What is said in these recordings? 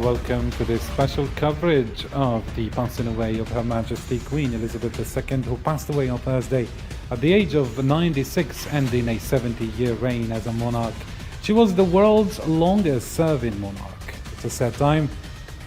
and welcome to this special coverage of the passing away of Her Majesty Queen Elizabeth II, who passed away on Thursday at the age of 96, ending a 70-year reign as a monarch. She was the world's longest-serving monarch. It's a sad time,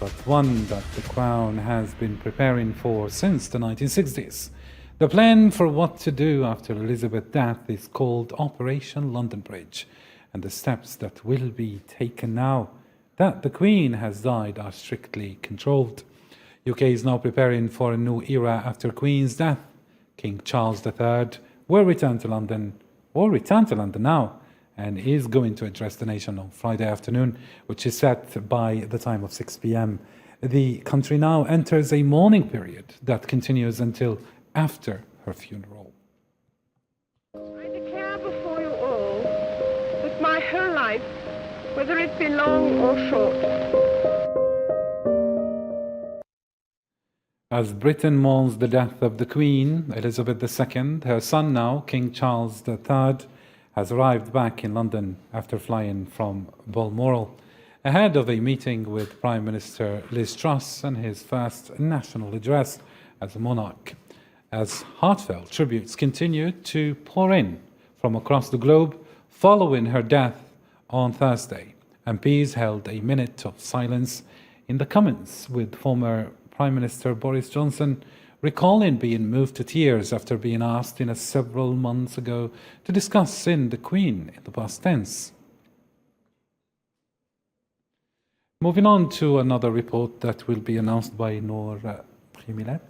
but one that the Crown has been preparing for since the 1960s. The plan for what to do after Elizabeth's death is called Operation London Bridge, and the steps that will be taken now that the Queen has died are strictly controlled. UK is now preparing for a new era after Queen's death. King Charles III will return to London now, and is going to address the nation on Friday afternoon, which is set by the time of 6 p.m. The country now enters a mourning period that continues until after her funeral. I declare before you all that my whole life, whether it be long or short. As Britain mourns the death of the Queen, Elizabeth II, her son now, King Charles III, has arrived back in London after flying from Balmoral, ahead of a meeting with Prime Minister Liz Truss and his first national address as a monarch. As heartfelt tributes continue to pour in from across the globe following her death on Thursday, MPs held a minute of silence in the Commons, with former Prime Minister Boris Johnson recalling being moved to tears after being asked several months ago to discuss seeing the Queen in the past tense. Moving on to another report that will be announced by Noor Khimilat.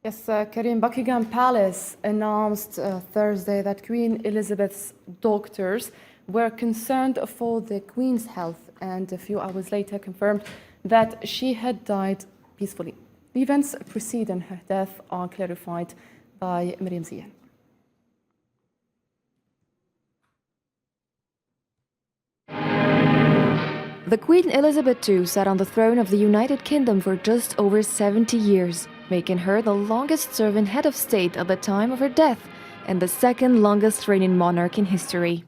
Yes, Karim, Buckingham Palace announced Thursday that Queen Elizabeth's doctors were concerned for the Queen's health, and a few hours later confirmed that she had died peacefully. The events preceding her death are clarified by Miriam Zian. The Queen Elizabeth II sat on the throne of the United Kingdom for just over 70 years, making her the longest-serving head of state at the time of her death and the second longest-reigning monarch in history.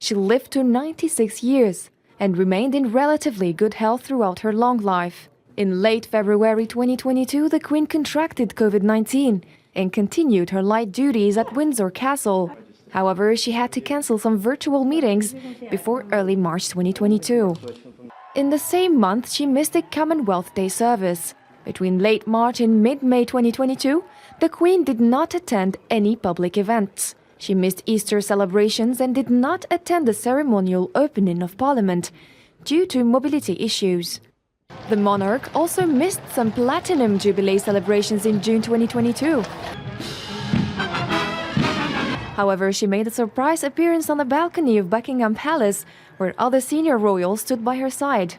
She lived to 96 years and remained in relatively good health throughout her long life. In late February 2022, the Queen contracted COVID-19 and continued her light duties at Windsor Castle. However, she had to cancel some virtual meetings before early March 2022. In the same month, she missed a Commonwealth Day service. Between late March and mid-May 2022, the Queen did not attend any public events. She missed Easter celebrations and did not attend the ceremonial opening of Parliament due to mobility issues. The monarch also missed some Platinum Jubilee celebrations in June 2022. However, she made a surprise appearance on the balcony of Buckingham Palace, where other senior royals stood by her side.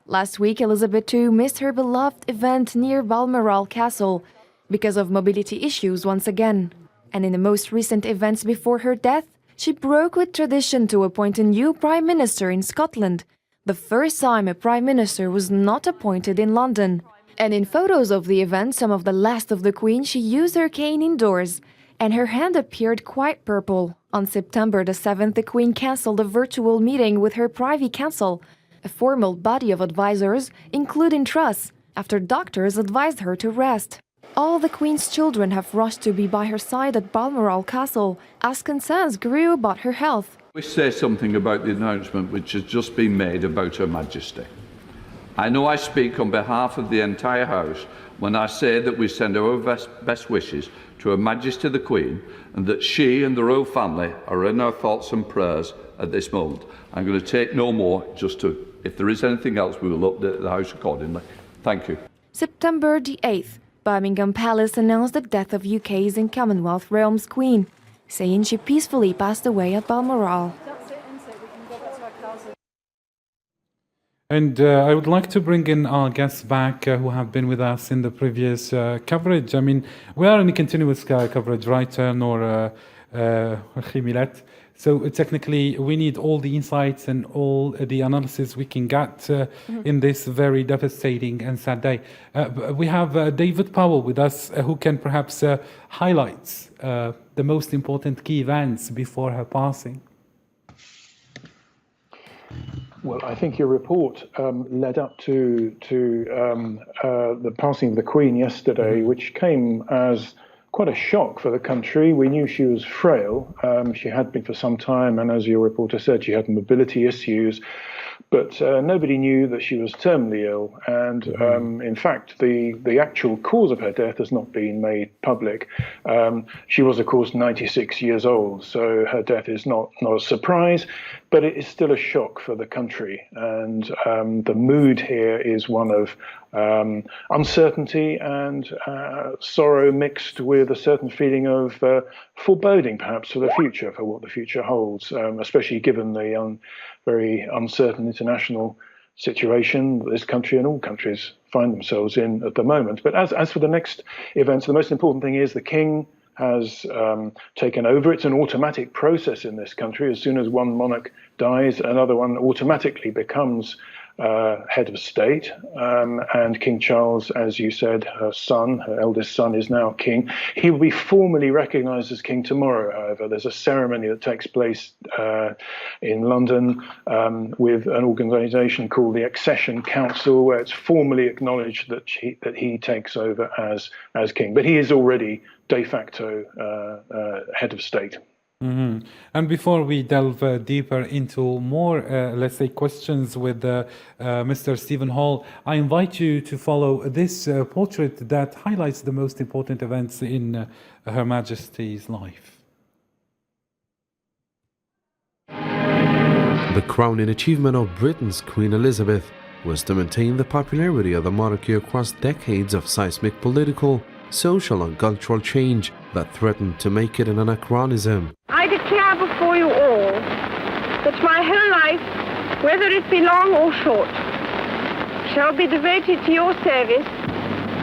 Last week, Elizabeth II missed her beloved event near Balmoral Castle because of mobility issues once again. And in the most recent events before her death, she broke with tradition to appoint a new Prime Minister in Scotland, the first time a Prime Minister was not appointed in London. And in photos of the event, some of the last of the Queen, she used her cane indoors, and her hand appeared quite purple. On September the 7th, the Queen cancelled a virtual meeting with her Privy Council, a formal body of advisors, including Truss, after doctors advised her to rest. All the Queen's children have rushed to be by her side at Balmoral Castle as concerns grew about her health. We say something about the announcement which has just been made about Her Majesty. I know I speak on behalf of the entire House when I say that we send our best wishes to Her Majesty the Queen, and that she and the royal family are in our thoughts and prayers at this moment. I'm going to take no more, if there is anything else, we will update the House accordingly. Thank you. September the 8th, Buckingham Palace announced the death of UK's and Commonwealth realms Queen, saying she peacefully passed away at Balmoral. And I would like to bring in our guests back who have been with us in the previous coverage. I mean, we are in a continuous coverage, right, Noor Khimilat? So technically, we need all the insights and all the analysis we can get in this very devastating and sad day. We have David Powell with us, who can perhaps highlight the most important key events before her passing. Well, I think your report led up to the passing of the Queen yesterday, which came as quite a shock for the country. We knew she was frail. She had been for some time, and as your reporter said, she had mobility issues. But nobody knew that she was terminally ill, and in fact, the actual cause of her death has not been made public. She was, of course, 96 years old, so her death is not a surprise, but it is still a shock for the country. And the mood here is one of uncertainty and sorrow mixed with a certain feeling of foreboding, perhaps, for the future, for what the future holds, especially given the very uncertain international situation that this country and all countries find themselves in at the moment. But as for the next events, the most important thing is the King has taken over. It's an automatic process in this country. As soon as one monarch dies, another one automatically becomes head of state, and King Charles, as you said, her eldest son, is now king. He will be formally recognised as king tomorrow, however. There's a ceremony that takes place in London with an organisation called the Accession Council, where it's formally acknowledged that he takes over as king. But he is already de facto head of state. Mm-hmm. And before we delve deeper into more, let's say, questions with Mr. Stephen Hall, I invite you to follow this portrait that highlights the most important events in Her Majesty's life. The crowning achievement of Britain's Queen Elizabeth was to maintain the popularity of the monarchy across decades of seismic political, social and cultural change that threatened to make it an anachronism. I declare before you all that my whole life, whether it be long or short, shall be devoted to your service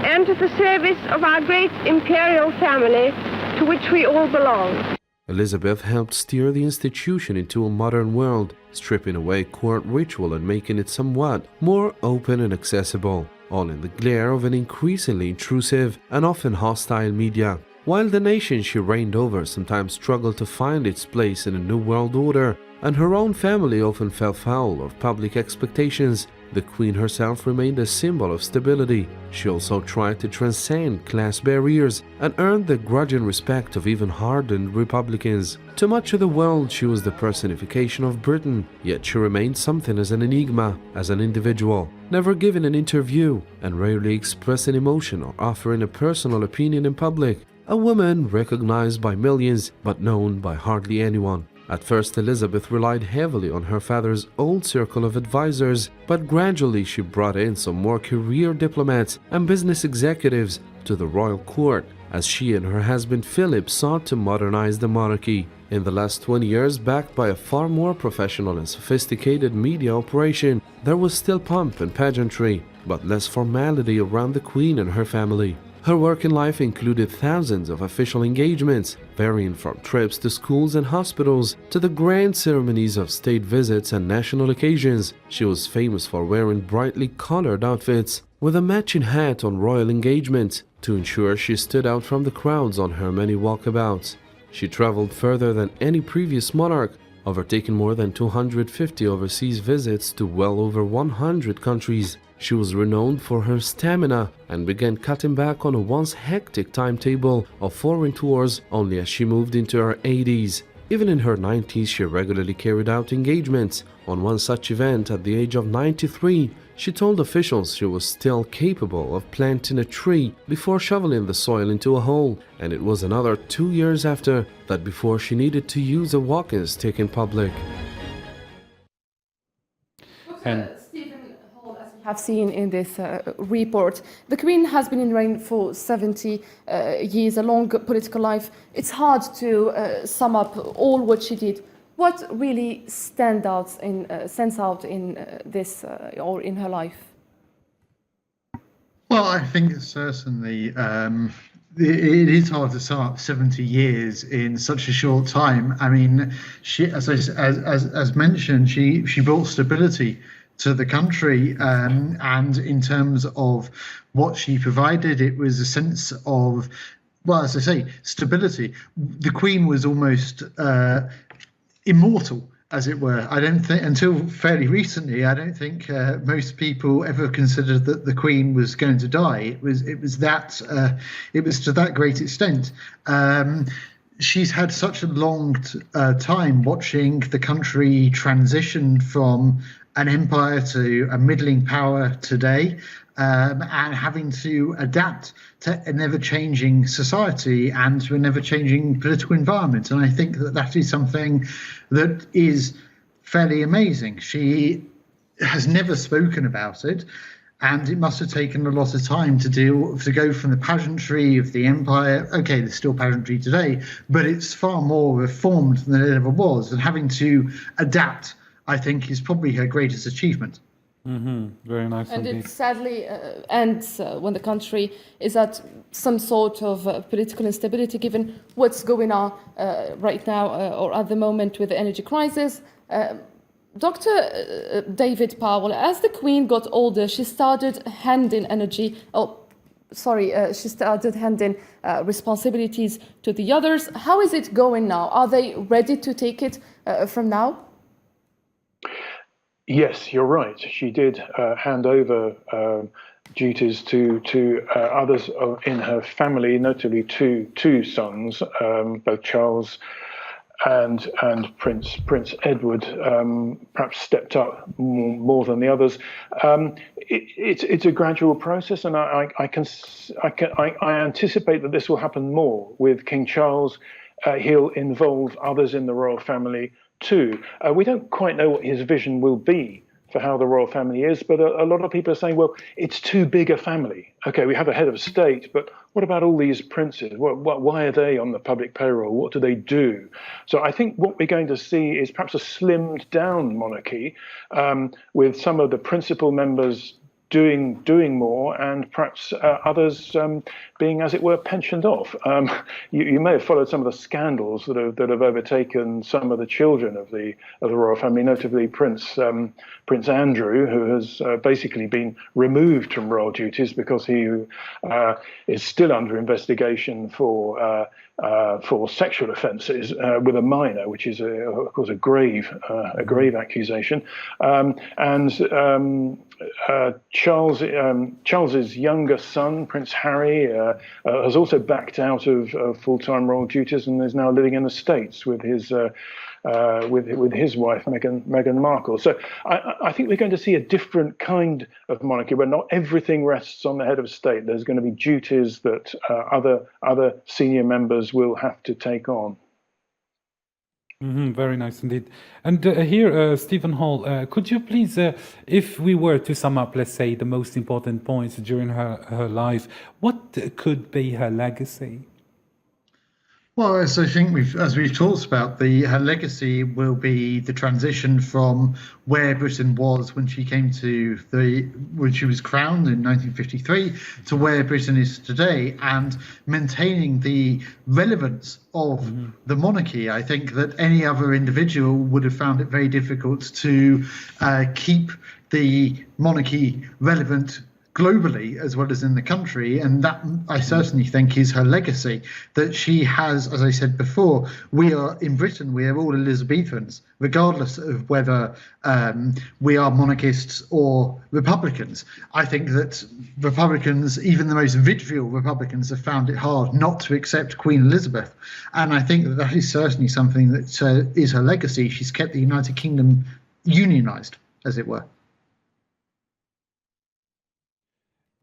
and to the service of our great imperial family to which we all belong. Elizabeth helped steer the institution into a modern world, stripping away court ritual and making it somewhat more open and accessible, all in the glare of an increasingly intrusive and often hostile media. While the nation she reigned over sometimes struggled to find its place in a new world order, and her own family often fell foul of public expectations, the Queen herself remained a symbol of stability. She also tried to transcend class barriers and earned the grudging respect of even hardened Republicans. To much of the world, she was the personification of Britain, yet she remained something as an enigma, as an individual, never giving an interview and rarely expressing emotion or offering a personal opinion in public. A woman recognized by millions, but known by hardly anyone. At first, Elizabeth relied heavily on her father's old circle of advisors, but gradually she brought in some more career diplomats and business executives to the royal court, as she and her husband Philip sought to modernize the monarchy. In the last 20 years, backed by a far more professional and sophisticated media operation, there was still pomp and pageantry, but less formality around the Queen and her family. Her working life included thousands of official engagements, varying from trips to schools and hospitals to the grand ceremonies of state visits and national occasions. She was famous for wearing brightly colored outfits with a matching hat on royal engagements to ensure she stood out from the crowds on her many walkabouts. She traveled further than any previous monarch, overtaking more than 250 overseas visits to well over 100 countries. She was renowned for her stamina and began cutting back on a once hectic timetable of foreign tours only as she moved into her 80s. Even in her 90s, she regularly carried out engagements. On one such event, at the age of 93, she told officials she was still capable of planting a tree before shoveling the soil into a hole, and it was another 2 years after that before she needed to use a walking stick in public. And have seen in this report, the Queen has been in reign for 70 years, a long political life. It's hard to sum up all what she did. What really stands out in this or in her life? Well, I think certainly it is hard to sum up 70 years in such a short time. I mean, she, as mentioned, she brought stability to the country, and in terms of what she provided, it was a sense of, well, as I say, stability. The Queen was almost immortal as it were. I don't think, until fairly recently, I don't think most people ever considered that the Queen was going to die. It was to that great extent. She's had such a long time watching the country transition from an empire to a middling power today, and having to adapt to a never-changing society and to a never-changing political environment. And I think that is something that is fairly amazing. She has never spoken about it, and it must have taken a lot of time to go from the pageantry of the empire. Okay, there's still pageantry today, but it's far more reformed than it ever was. And having to adapt, I think, is probably her greatest achievement. Very nice and indeed. it sadly ends when the country is at some sort of political instability, given what's going on right now or at the moment with the energy crisis. Dr. David Powell, as the Queen got older, she started handing responsibilities to the others. How is it going now? Are they ready to take it from now? Yes, you're right. She did hand over duties to others in her family, notably two sons, both Charles and Prince Edward, perhaps stepped up more than the others. It's a gradual process, and I anticipate that this will happen more with King Charles. He'll involve others in the royal family too. We don't quite know what his vision will be for how the royal family is, but a lot of people are saying, well, it's too big a family. Okay, we have a head of state, but what about all these princes? Why are they on the public payroll? What do they do? So I think what we're going to see is perhaps a slimmed down monarchy, with some of the principal members doing more, and perhaps others being, as it were, pensioned off. You may have followed some of the scandals that have overtaken some of the children of the royal family, notably Prince Andrew, who has basically been removed from royal duties because he is still under investigation for sexual offences with a minor, which is of course a grave accusation. Charles's younger son, Prince Harry, has also backed out of full-time royal duties and is now living in the States with his wife Meghan Markle. So I think we're going to see a different kind of monarchy where not everything rests on the head of state. There's going to be duties that other senior members will have to take on. Very nice indeed. And here, Stephen Hall, could you please, if we were to sum up, let's say, the most important points during her life, what could be her legacy? Well, as I think we've talked about, her legacy will be the transition from where Britain was when she when she was crowned in 1953 to where Britain is today, and maintaining the relevance of the monarchy. I think that any other individual would have found it very difficult to keep the monarchy relevant globally as well as in the country, and that I certainly think is her legacy, that she has, as I said before, we are in Britain, we are all Elizabethans, regardless of whether we are monarchists or Republicans. I think that Republicans, even the most vitriol Republicans, have found it hard not to accept Queen Elizabeth, and I think that is certainly something that is her legacy. She's kept the United Kingdom unionized, as it were.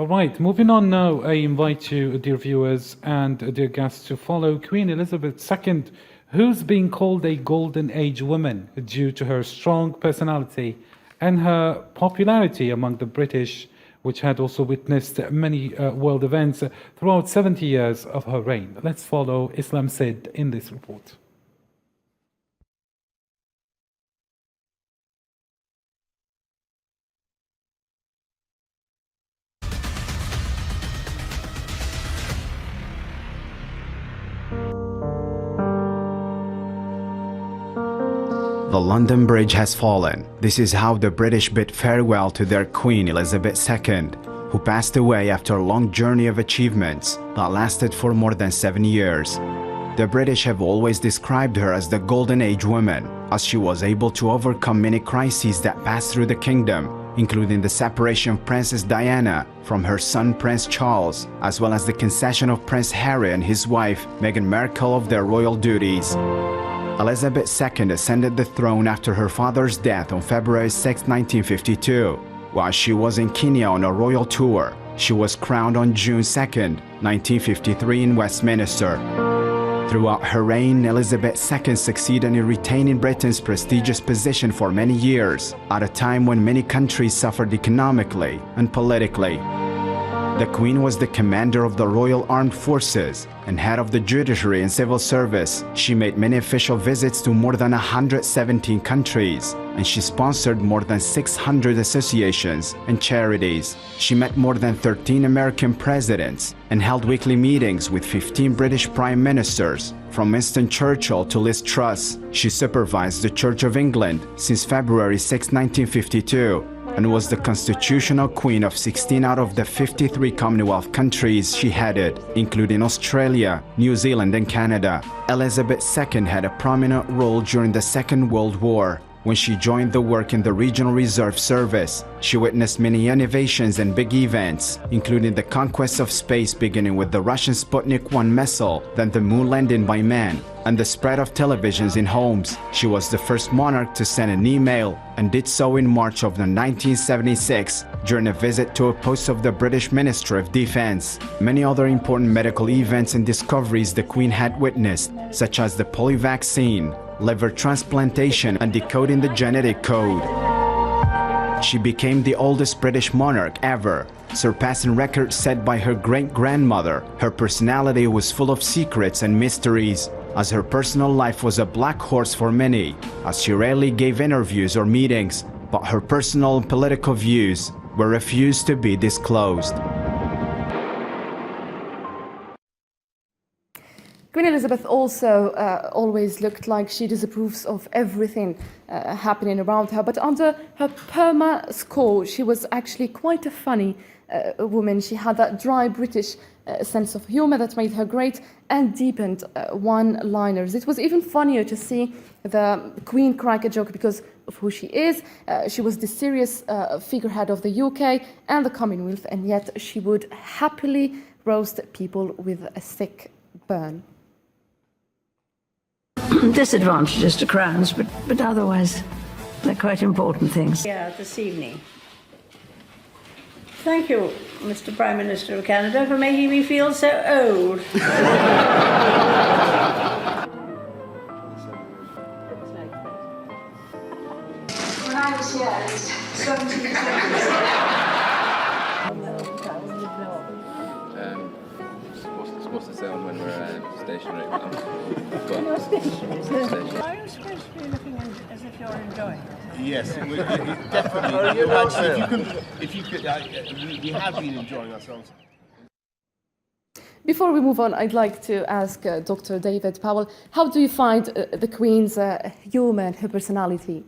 All right, moving on now, I invite you, dear viewers and dear guests, to follow Queen Elizabeth II, who's being called a golden age woman due to her strong personality and her popularity among the British, which had also witnessed many world events throughout 70 years of her reign. Let's follow Islam Sid in this report. The London Bridge has fallen. This is how the British bid farewell to their Queen Elizabeth II, who passed away after a long journey of achievements that lasted for more than 7 years. The British have always described her as the Golden Age woman, as she was able to overcome many crises that passed through the kingdom, including the separation of Princess Diana from her son Prince Charles, as well as the concession of Prince Harry and his wife Meghan Markle of their royal duties. Elizabeth II ascended the throne after her father's death on February 6, 1952. While she was in Kenya on a royal tour, she was crowned on June 2, 1953 in Westminster. Throughout her reign, Elizabeth II succeeded in retaining Britain's prestigious position for many years, at a time when many countries suffered economically and politically. The Queen was the commander of the Royal Armed Forces and head of the judiciary and civil service. She made many official visits to more than 117 countries, and she sponsored more than 600 associations and charities. She met more than 13 American presidents and held weekly meetings with 15 British prime ministers, from Winston Churchill to Liz Truss. She supervised the Church of England since February 6, 1952, and was the constitutional queen of 16 out of the 53 Commonwealth countries she headed, including Australia, New Zealand and Canada. Elizabeth II had a prominent role during the Second World War. When she joined the work in the Regional Reserve Service, she witnessed many innovations and big events, including the conquest of space beginning with the Russian Sputnik 1 missile, then the moon landing by man, and the spread of televisions in homes. She was the first monarch to send an email, and did so in March of 1976 during a visit to a post of the British Ministry of Defense. Many other important medical events and discoveries the Queen had witnessed, such as the polio vaccine, liver transplantation, and decoding the genetic code. She became the oldest British monarch ever, surpassing records set by her great-grandmother. Her personality was full of secrets and mysteries, as her personal life was a black horse for many, as she rarely gave interviews or meetings, but her personal and political views were refused to be disclosed. Queen Elizabeth also always looked like she disapproves of everything happening around her, but under her Perma score, she was actually quite a funny woman. She had that dry British sense of humor that made her great and deepened one-liners. It was even funnier to see the Queen crack a joke because of who she is. She was the serious figurehead of the UK and the Commonwealth, and yet she would happily roast people with a sick burn. Disadvantages to crowns, but otherwise they're quite important things. Yeah, this evening. Thank you, Mr. Prime Minister of Canada, for making me feel so old. When I was here, it was 17 supposed to sound when we're stationary. You're stationary. Are you supposed to be looking as if you're enjoying it? Yes, it definitely. We have been enjoying ourselves. Before we move on, I'd like to ask Dr. David Powell, how do you find the Queen's humour and her personality?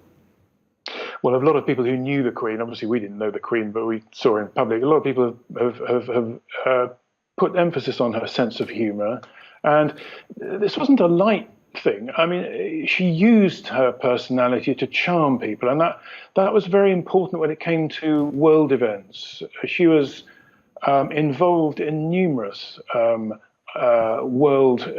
Well, a lot of people who knew the Queen, obviously we didn't know the Queen, but we saw her in public. A lot of people have put emphasis on her sense of humour, and this wasn't a light thing. I mean, she used her personality to charm people, and that was very important when it came to world events. She was involved in numerous world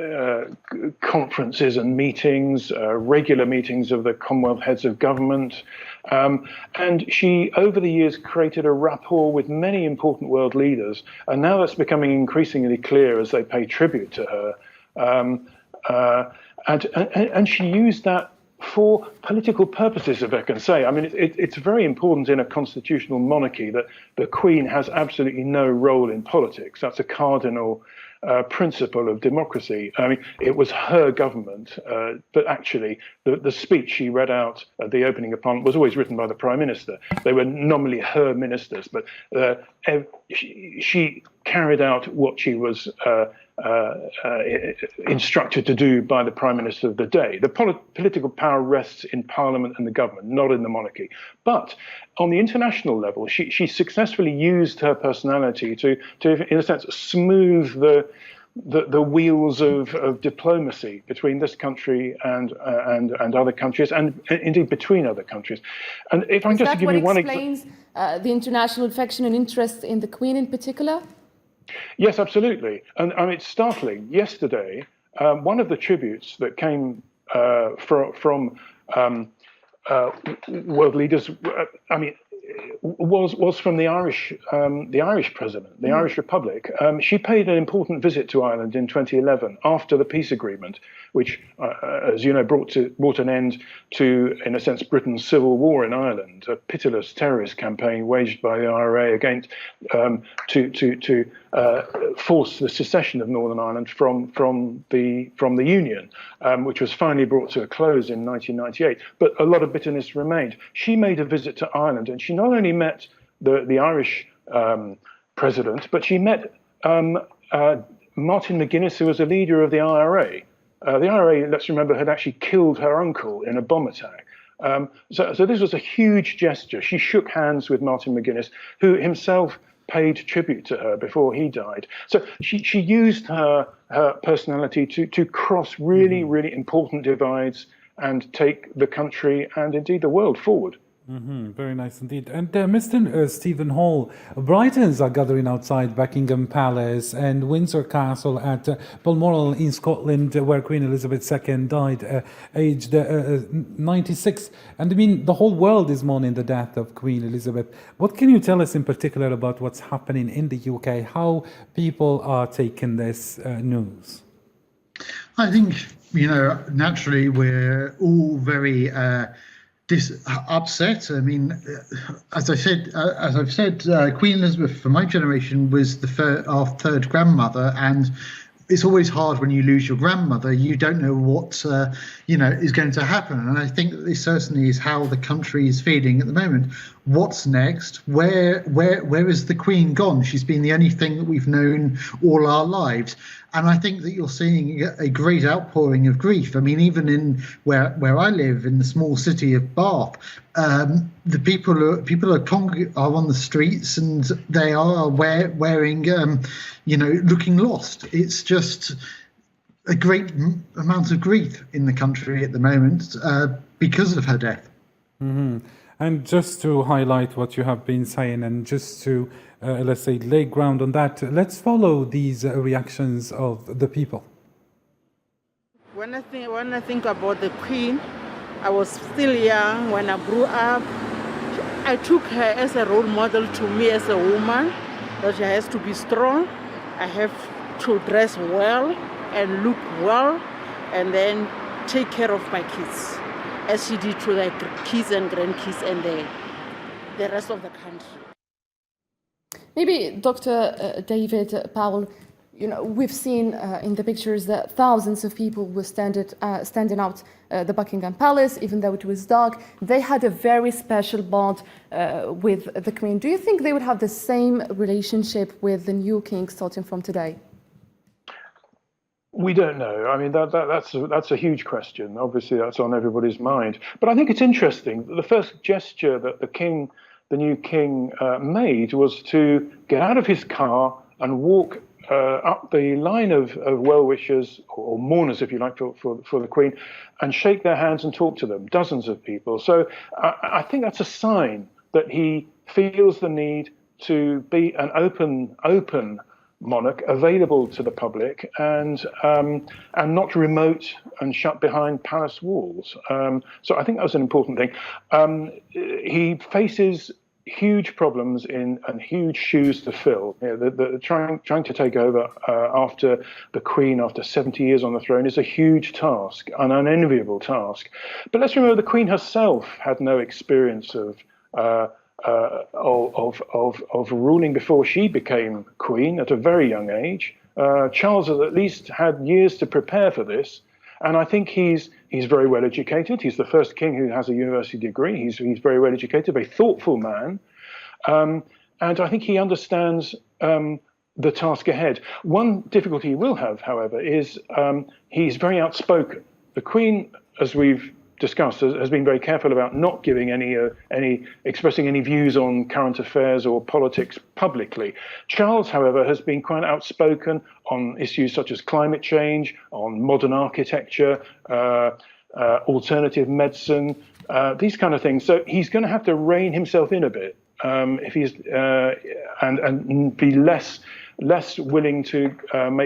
conferences and meetings, regular meetings of the Commonwealth heads of government. And she, over the years, created a rapport with many important world leaders. And now that's becoming increasingly clear as they pay tribute to her. And she used that for political purposes, if I can say. I mean, it's very important in a constitutional monarchy that the Queen has absolutely no role in politics. That's a cardinal principle of democracy. I mean, it was her government, but actually the speech she read out at the opening of Parliament was always written by the Prime Minister. They were nominally her ministers, but she carried out what she was instructed to do by the Prime Minister of the day. The political power rests in Parliament and the government, not in the monarchy. But on the international level, she successfully used her personality to in a sense, smooth the wheels of diplomacy between this country and other countries, and indeed between other countries. And if I'm just to give you one example. Is that what explains the international affection and interest in the Queen in particular? Yes, absolutely. And I mean, it's startling. Yesterday, one of the tributes that came from world leaders, was from the Irish president, the Irish Republic. She paid an important visit to Ireland in 2011 after the peace agreement, which, as you know, brought an end to, in a sense, Britain's civil war in Ireland, a pitiless terrorist campaign waged by the IRA against to force the secession of Northern Ireland from the Union, which was finally brought to a close in 1998. But a lot of bitterness remained. She made a visit to Ireland, and she not only met the Irish president, but she met Martin McGuinness, who was a leader of the IRA. The IRA, let's remember, had actually killed her uncle in a bomb attack. So this was a huge gesture. She shook hands with Martin McGuinness, who himself paid tribute to her before he died. So she used her personality to cross really, really important divides and take the country and indeed the world forward. Very nice indeed. And Mr. Stephen Hall, Britons are gathering outside Buckingham Palace and Windsor Castle at Balmoral in Scotland, where Queen Elizabeth II died, aged 96. And I mean, the whole world is mourning the death of Queen Elizabeth. What can you tell us in particular about what's happening in the UK, how people are taking this news? I think, naturally we're all very upset. I mean, as I've said, Queen Elizabeth, for my generation, was our third grandmother, and it's always hard when you lose your grandmother. You don't know what is going to happen, and I think that this certainly is how the country is feeling at the moment. What's next? Where is the Queen gone? She's been the only thing that we've known all our lives. And I think that you're seeing a great outpouring of grief. I mean, even in where I live, in the small city of Bath, the people are on the streets, and they are wearing, looking lost. It's just a great amount of grief in the country at the moment because of her death. And just to highlight what you have been saying, and just to let's say lay ground on that, let's follow these reactions of the people. When I think about the Queen, I was still young when I grew up. I took her as a role model to me as a woman, that she has to be strong. I have to dress well and look well, and then take care of my kids, as she did to the kids and grandkids and the rest of the country. Maybe Dr. David Powell, we've seen in the pictures that thousands of people were standing out the Buckingham Palace, even though it was dark. They had a very special bond with the Queen. Do you think they would have the same relationship with the new king starting from today? We don't know. I mean, that's a huge question. Obviously, that's on everybody's mind. But I think it's interesting that the first gesture that the new king made was to get out of his car and walk up the line of well-wishers, or mourners, if you like, for the Queen, and shake their hands and talk to them, dozens of people. So I think that's a sign that he feels the need to be an open monarch, available to the public, and not remote and shut behind palace walls. So I think that was an important thing. He faces huge problems and huge shoes to fill. Trying to take over after the Queen, after 70 years on the throne, is a huge task, an unenviable task. But let's remember, the Queen herself had no experience of ruling before she became Queen at a very young age. Charles has at least had years to prepare for this, and I think he's very well educated. He's the first king who has a university degree. He's very well educated, very thoughtful man, and I think he understands the task ahead. One difficulty he will have, however, is he's very outspoken. The Queen, as we've discussed, has been very careful about not giving expressing any views on current affairs or politics publicly. Charles, however, has been quite outspoken on issues such as climate change, on modern architecture, alternative medicine, these kind of things. So he's going to have to rein himself in a bit if he's and be less willing to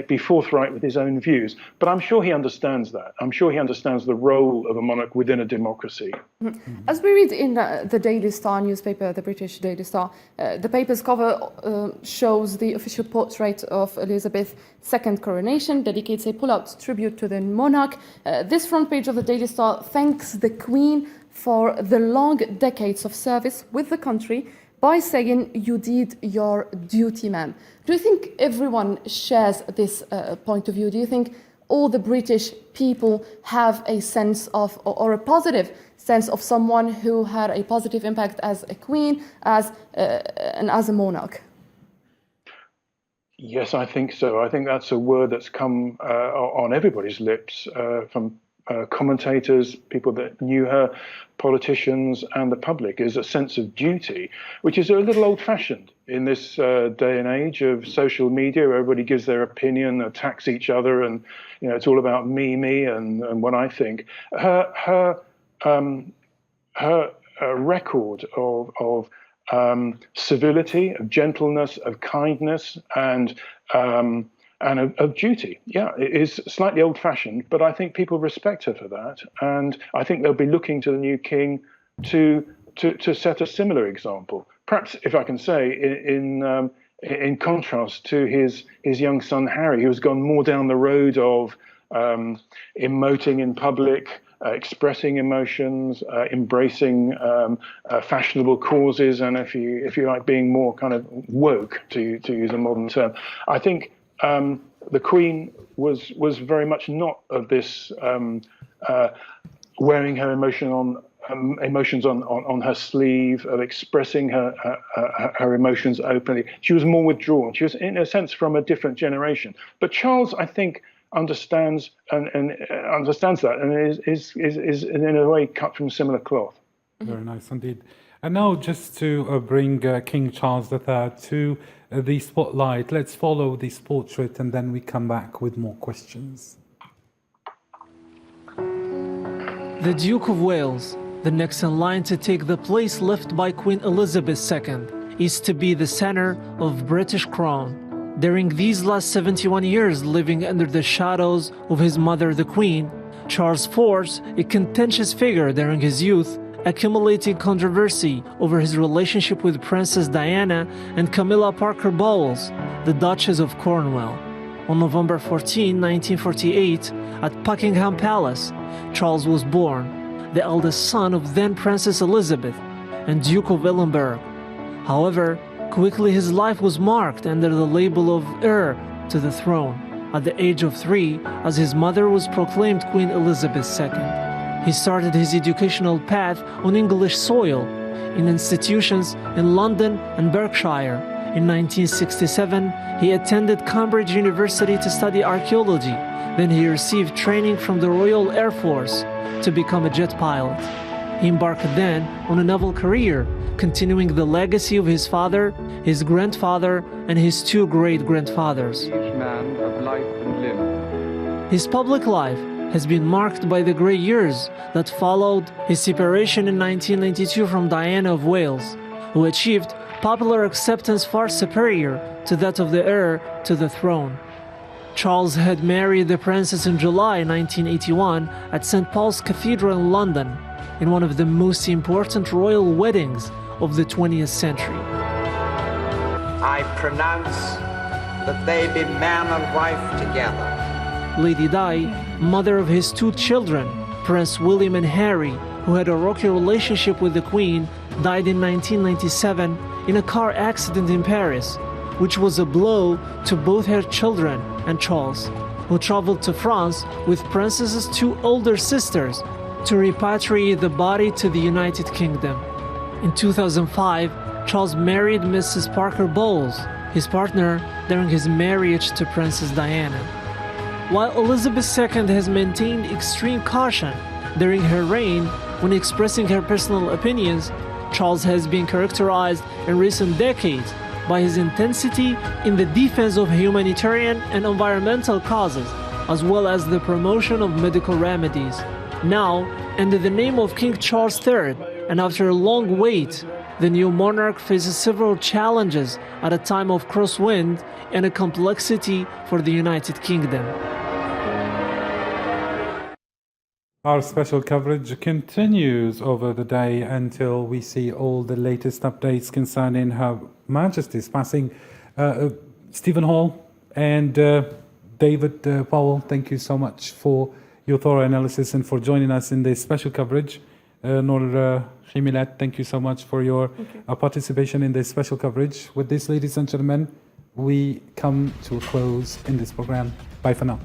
be forthright with his own views. But I'm sure he understands that. I'm sure he understands the role of a monarch within a democracy. As we read in the Daily Star newspaper, the British Daily Star, the paper's cover shows the official portrait of Elizabeth's second coronation, dedicates a pull-out tribute to the monarch. This front page of the Daily Star thanks the Queen for the long decades of service with the country by saying, "You did your duty, ma'am." Do you think everyone shares this point of view? Do you think all the British people have a sense of, or a positive sense of someone who had a positive impact as a queen, and as a monarch? Yes, I think so. I think that's a word that's come on everybody's lips from commentators, people that knew her, politicians, and the public, is a sense of duty, which is a little old-fashioned in this day and age of social media, where everybody gives their opinion, attacks each other, and it's all about me, and what I think. Her record of civility, of gentleness, of kindness, and of duty. Yeah, it is slightly old-fashioned, but I think people respect her for that, and I think they'll be looking to the new king to set a similar example. Perhaps, if I can say, in contrast to his young son Harry, who has gone more down the road of emoting in public, expressing emotions, embracing fashionable causes, and if you like, being more kind of woke, to use a modern term. I think the Queen was very much not of this wearing her emotions on her sleeve, of expressing her emotions openly. She was more withdrawn. She was, in a sense, from a different generation. But Charles, I think, understands that, and is in a way cut from similar cloth. Very nice indeed. And now, just to bring King Charles III to the spotlight, let's follow this portrait and then we come back with more questions. The Duke of Wales, the next in line to take the place left by Queen Elizabeth II, is to be the center of British crown. During these last 71 years living under the shadows of his mother, the Queen, Charles IV, a contentious figure during his youth, accumulating controversy over his relationship with Princess Diana and Camilla Parker Bowles, the Duchess of Cornwall. On November 14, 1948, at Buckingham Palace, Charles was born, the eldest son of then Princess Elizabeth and Duke of Edinburgh. However, quickly his life was marked under the label of heir to the throne at the age of 3, as his mother was proclaimed Queen Elizabeth II. He started his educational path on English soil in institutions in London and Berkshire. In 1967, he attended Cambridge University to study archaeology. Then he received training from the Royal Air Force to become a jet pilot. He embarked then on a naval career, continuing the legacy of his father, his grandfather, and his 2 great-grandfathers. Man of life and limb. His public life has been marked by the grey years that followed his separation in 1992 from Diana of Wales, who achieved popular acceptance far superior to that of the heir to the throne. Charles had married the princess in July 1981 at St. Paul's Cathedral in London, in one of the most important royal weddings of the 20th century. I pronounce that they be man and wife together. Lady Di, mother of his 2 children, Prince William and Harry, who had a rocky relationship with the Queen, died in 1997 in a car accident in Paris, which was a blow to both her children and Charles, who traveled to France with Princess's 2 older sisters to repatriate the body to the United Kingdom. In 2005, Charles married Mrs. Parker Bowles, his partner during his marriage to Princess Diana. While Elizabeth II has maintained extreme caution During her reign, when expressing her personal opinions, Charles has been characterized in recent decades by his intensity in the defense of humanitarian and environmental causes, as well as the promotion of medical remedies. Now, under the name of King Charles III, and after a long wait, the new monarch faces several challenges at a time of crosswind and a complexity for the United Kingdom. Our special coverage continues over the day until we see all the latest updates concerning Her Majesty's passing. Stephen Hall and David Powell, thank you so much for your thorough analysis and for joining us in this special coverage. Noor Khimilat, thank you so much for your participation in this special coverage. With this, ladies and gentlemen, we come to a close in this program. Bye for now.